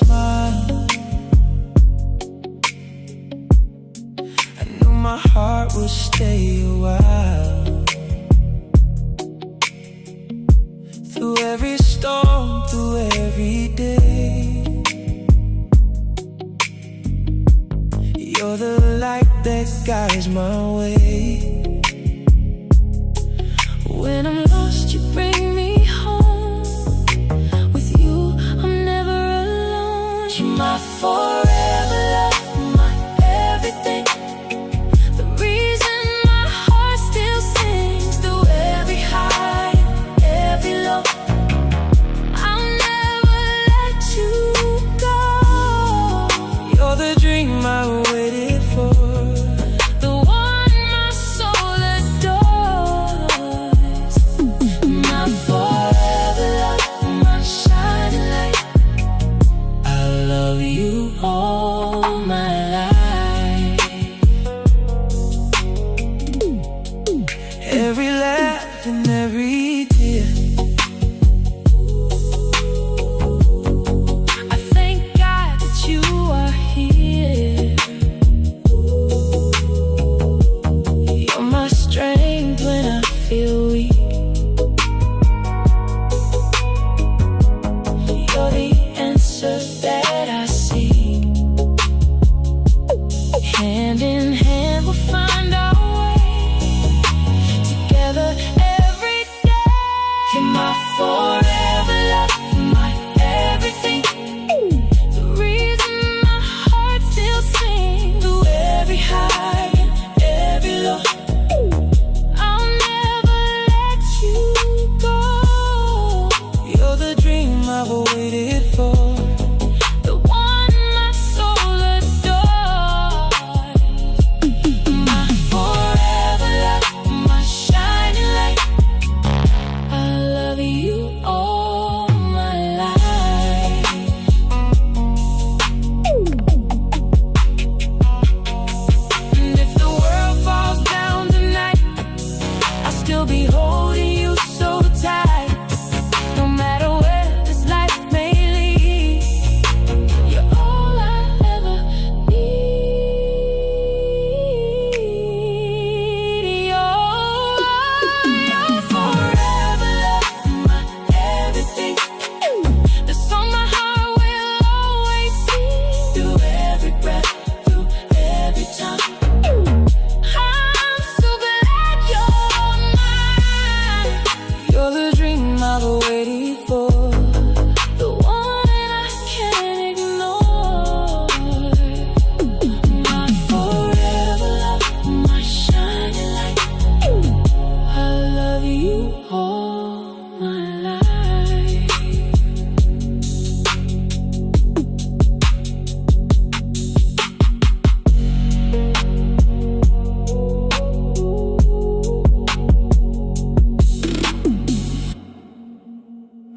smile. I knew my heart would stay a while. Through every storm, through every day, you're the light that guides my way. When I'm lost, you bring me home. With you, I'm never alone. You're my forever love, my everything. The reason my heart still sings through every high, every low. I'll never let you go. You're the dream I waited for, the one my soul adores. My forever love, my shining light. I love you all my